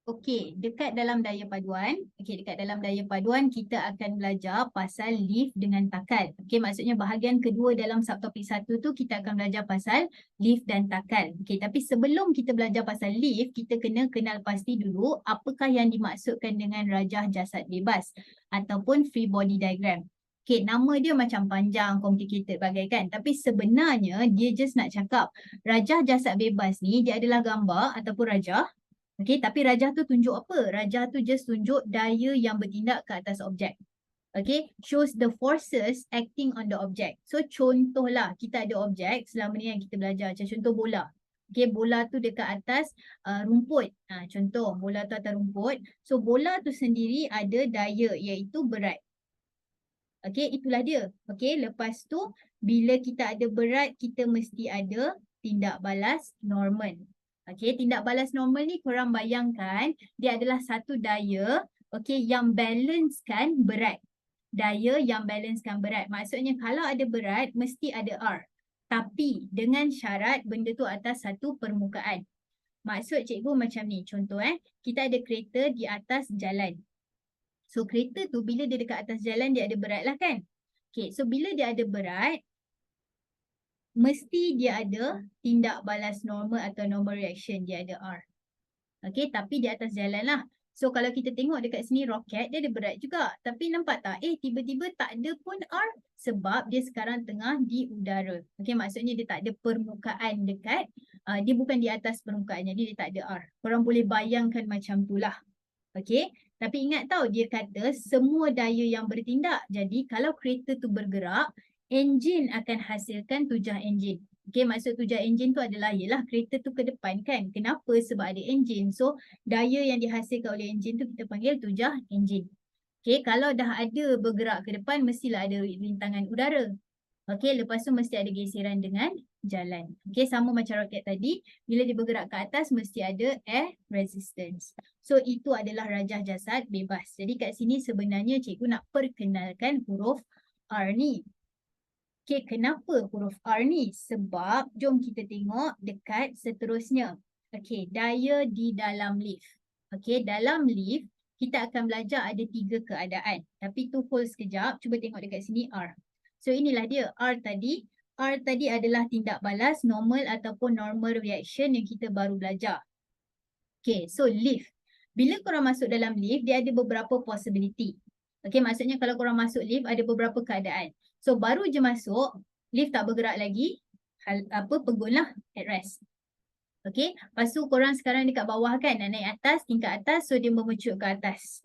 Okey, dekat dalam daya paduan, dekat dalam daya paduan kita akan belajar pasal lift dengan takal. Okey, maksudnya bahagian kedua dalam subtopik 1 tu kita akan belajar pasal lift dan takal. Okey, tapi sebelum kita belajar pasal lift, kita kena kenal pasti dulu apakah yang dimaksudkan dengan rajah jasad bebas ataupun free body diagram. Okey, nama dia macam panjang, complicated bagaikan. Tapi sebenarnya dia just nak cakap rajah jasad bebas ni dia adalah gambar ataupun rajah. Okey, tapi rajah tu tunjuk apa? Rajah tu just tunjuk daya yang bertindak ke atas objek. Okay, shows the forces acting on the object. So contohlah kita ada objek selama ni yang kita belajar, macam contoh bola. Okay, bola tu dekat atas rumput. Contoh bola tu atas rumput. So bola tu sendiri ada daya iaitu berat. Okay, itulah dia. Okay, lepas tu bila kita ada berat, kita mesti ada tindak balas normal. Okay, tindak balas normal ni korang bayangkan dia adalah satu daya yang balancekan berat. Daya yang balancekan berat. Maksudnya kalau ada berat, mesti ada R. Tapi dengan syarat benda tu atas satu permukaan. Maksud cikgu macam ni. Contoh kita ada kereta di atas jalan. So kereta tu bila dia dekat atas jalan dia ada berat lah kan. Okay, so bila dia ada berat, mesti dia ada tindak balas normal atau normal reaction, dia ada R. Okay, tapi di atas jalan lah. So kalau kita tengok dekat sini roket, dia ada berat juga. Tapi nampak tak? Tiba-tiba tak ada pun R sebab dia sekarang tengah di udara. Okay, maksudnya dia tak ada permukaan dekat. Dia bukan di atas permukaan, jadi dia tak ada R. Korang boleh bayangkan macam tu lah. Okay, tapi ingat tau dia kata semua daya yang bertindak. Jadi kalau kereta tu bergerak, enjin akan hasilkan tujah enjin. Okay, maksud tujah enjin tu adalah yelah kereta tu ke depan kan. Kenapa? Sebab ada enjin. So daya yang dihasilkan oleh enjin tu kita panggil tujah enjin. Okay, kalau dah ada bergerak ke depan mestilah ada rintangan udara. Okay, lepas tu mesti ada geseran dengan jalan. Okay, sama macam roket tadi. Bila dia bergerak ke atas mesti ada air resistance. So itu adalah rajah jasad bebas. Jadi kat sini sebenarnya cikgu nak perkenalkan huruf R ni. Okay, kenapa huruf R ni? Sebab jom kita tengok dekat seterusnya. Okay, daya di dalam lift. Okay, dalam lift kita akan belajar ada 3 keadaan. Tapi tu hold sekejap. Cuba tengok dekat sini R. So inilah dia R tadi. R tadi adalah tindak balas normal ataupun normal reaction yang kita baru belajar. Okay, so lift. Bila korang masuk dalam lift, dia ada beberapa possibility. Okay, maksudnya kalau korang masuk lift, ada beberapa keadaan. So, baru je masuk, lift tak bergerak lagi, pegunlah at rest. Okay, lepas tu korang sekarang dekat bawah kan, nak naik atas, tingkat atas, so dia memecut ke atas.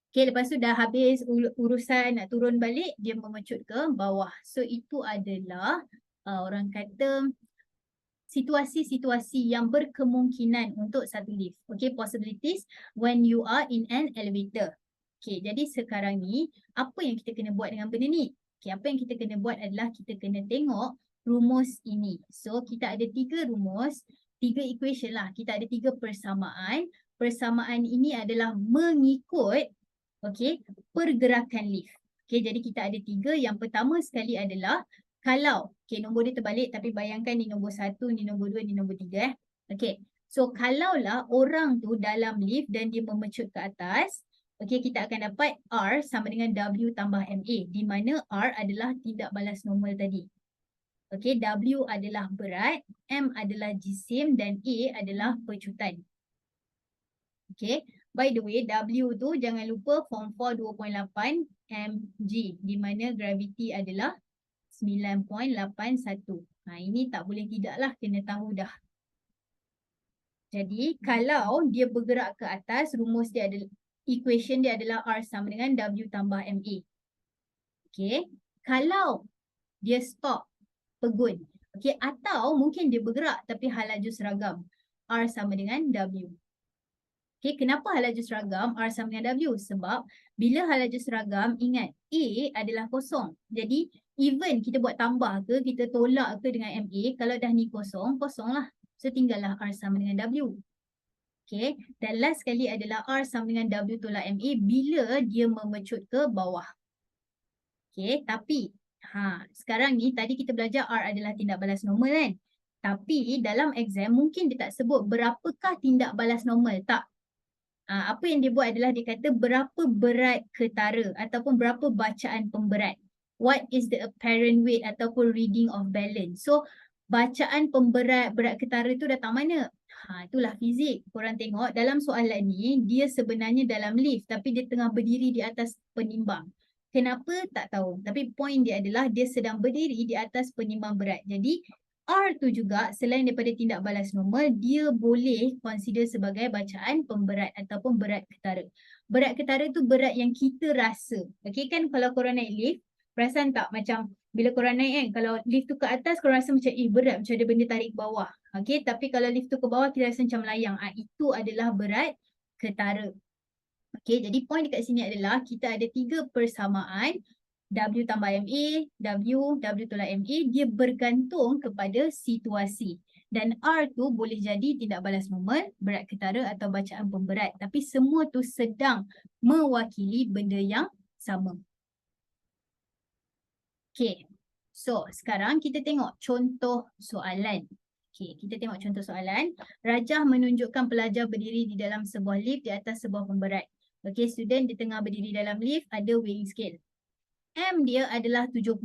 Okay, lepas tu dah habis urusan nak turun balik, dia memecut ke bawah. So, itu adalah orang kata situasi-situasi yang berkemungkinan untuk satu lift. Okay, possibilities when you are in an elevator. Okay, jadi sekarang ni, apa yang kita kena buat dengan benda ni? Okay, apa yang kita kena buat adalah kita kena tengok rumus ini. So, kita ada 3 rumus, 3 equation lah. Kita ada 3 persamaan. Persamaan ini adalah mengikut pergerakan lift. Okay, jadi kita ada 3. Yang pertama sekali adalah kalau, nombor dia terbalik tapi bayangkan ni nombor 1, ni nombor 2, ni nombor 3 so kalaulah orang tu dalam lift dan dia memecut ke atas, kita akan dapat R sama dengan W tambah MA di mana R adalah tindak balas normal tadi. W adalah berat, M adalah jisim dan A adalah pecutan. By the way, W tu jangan lupa form 4 2.8 mg di mana gravity adalah 9.81. Ini tak boleh tidak lah, kena tahu dah. Jadi kalau dia bergerak ke atas, rumus dia adalah, equation dia adalah R sama dengan W tambah MA. Kalau dia stop, pegun. Atau mungkin dia bergerak tapi hal laju seragam. R sama dengan W. Kenapa hal laju seragam R sama dengan W? Sebab bila hal laju seragam, ingat A adalah kosong. Jadi even kita buat tambah ke, kita tolak ke dengan MA, kalau dah ni kosong, kosong lah. So tinggallah R sama dengan W. Dan last sekali adalah R sama dengan W tolak MA bila dia memecut ke bawah. Tapi sekarang ni tadi kita belajar R adalah tindak balas normal kan. Tapi dalam exam mungkin dia tak sebut berapakah tindak balas normal. Tak. Apa yang dia buat adalah dia kata berapa berat ketara ataupun berapa bacaan pemberat. What is the apparent weight ataupun reading of balance. So bacaan pemberat berat ketara tu datang mana? Itulah fizik. Korang tengok dalam soalan ni dia sebenarnya dalam lift tapi dia tengah berdiri di atas penimbang. Kenapa? Tak tahu. Tapi point dia adalah dia sedang berdiri di atas penimbang berat. Jadi R tu juga selain daripada tindak balas normal, dia boleh consider sebagai bacaan pemberat ataupun berat ketara. Berat ketara tu berat yang kita rasa. Okay kan kalau korang naik lift, perasan tak macam bila korang naik kan, kalau lift tu ke atas korang rasa macam berat, macam ada benda tarik ke bawah. Okay, tapi kalau lift tu ke bawah kita rasa macam melayang. Itu adalah berat ketara. Okay, jadi point dekat sini adalah kita ada 3 persamaan. W tambah MA, W tolak MA, dia bergantung kepada situasi. Dan R tu boleh jadi tindak balas normal, berat ketara atau bacaan pemberat. Tapi semua tu sedang mewakili benda yang sama. Okay, so sekarang kita tengok contoh soalan. Okay, kita tengok contoh soalan. Rajah menunjukkan pelajar berdiri di dalam sebuah lift di atas sebuah pemberat. Okay, student di tengah berdiri dalam lift ada weighing scale. M dia adalah 70.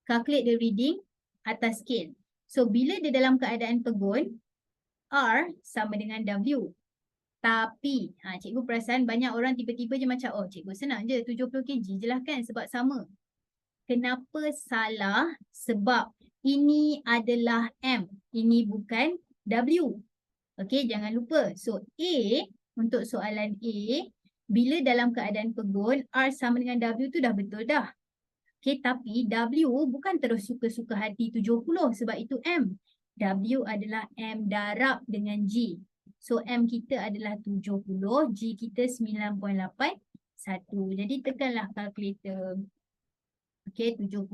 Calculate the reading atas scale. So, bila dia dalam keadaan pegun, R sama dengan W. Tapi, cikgu perasan banyak orang tiba-tiba je macam, oh cikgu senang je 70 kg je lah kan sebab sama. Kenapa salah? Sebab ini adalah M. Ini bukan W. Okay, jangan lupa. So, A, untuk soalan A, bila dalam keadaan pegun, R sama dengan W tu dah betul dah. Okay, tapi W bukan terus suka-suka hati 70 sebab itu M. W adalah M darab dengan G. So, M kita adalah 70, G kita 9.81. Jadi, tekanlah kalkulator. Okay, 70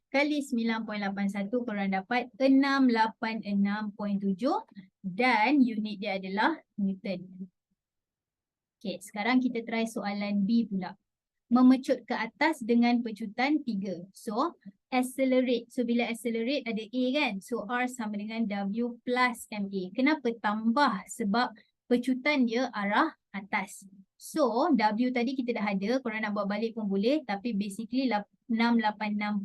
kali 9.81 korang dapat 686.7 dan unit dia adalah Newton. Okay, sekarang kita try soalan B pula. Memecut ke atas dengan pecutan 3. So, accelerate. So, bila accelerate ada A kan? So, R sama dengan W plus MA. Kenapa tambah? Sebab pecutan dia arah atas. So, W tadi kita dah ada. Korang nak buat balik pun boleh. Tapi basically 686.7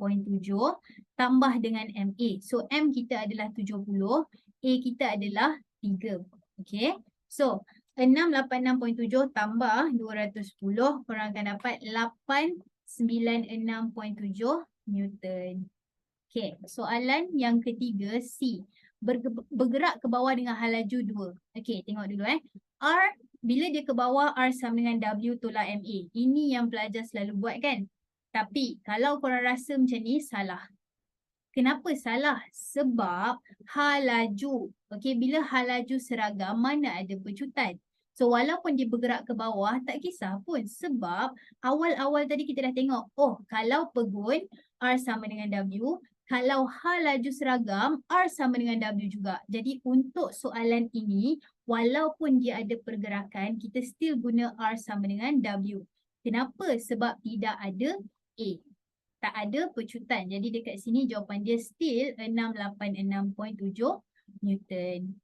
tambah dengan MA. So, M kita adalah 70. A kita adalah 3. Okay. So, 686.7 tambah 210, korang akan dapat 896.7 Newton. Okay, soalan yang ketiga C. Bergerak ke bawah dengan halaju 2. Okay, tengok dulu R, bila dia ke bawah, R sama dengan W tolak MA. Ini yang pelajar selalu buat kan? Tapi, kalau korang rasa macam ni, salah. Kenapa salah? Sebab halaju. Okey, bila halaju seragam, mana ada pecutan. So, walaupun dia bergerak ke bawah, tak kisah pun. Sebab awal-awal tadi kita dah tengok, oh, kalau pegun, R sama dengan W. Kalau halaju seragam, R sama dengan W juga. Jadi, untuk soalan ini, walaupun dia ada pergerakan, kita still guna R sama dengan W. Kenapa? Sebab tidak ada A. Tak ada pecutan. Jadi dekat sini jawapan dia still 686.7 Newton.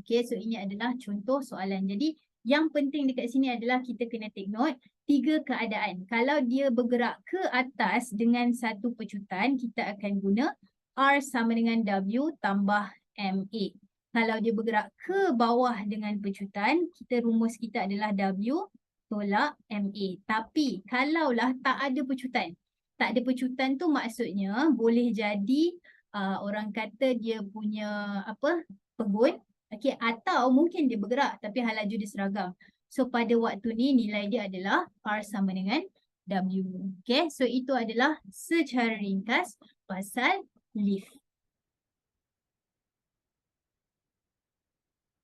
Okay, so ini adalah contoh soalan. Jadi yang penting dekat sini adalah kita kena take note 3 keadaan. Kalau dia bergerak ke atas dengan satu pecutan, kita akan guna R sama dengan W tambah MA. Kalau dia bergerak ke bawah dengan pecutan, rumus kita adalah W tolak MA. Tapi kalaulah tak ada pecutan, tak ada pecutan tu maksudnya boleh jadi orang kata dia punya pegun, okey, atau mungkin dia bergerak tapi halaju dia seragam. So pada waktu ni nilai dia adalah R sama dengan W. Okay, so itu adalah secara ringkas pasal lift.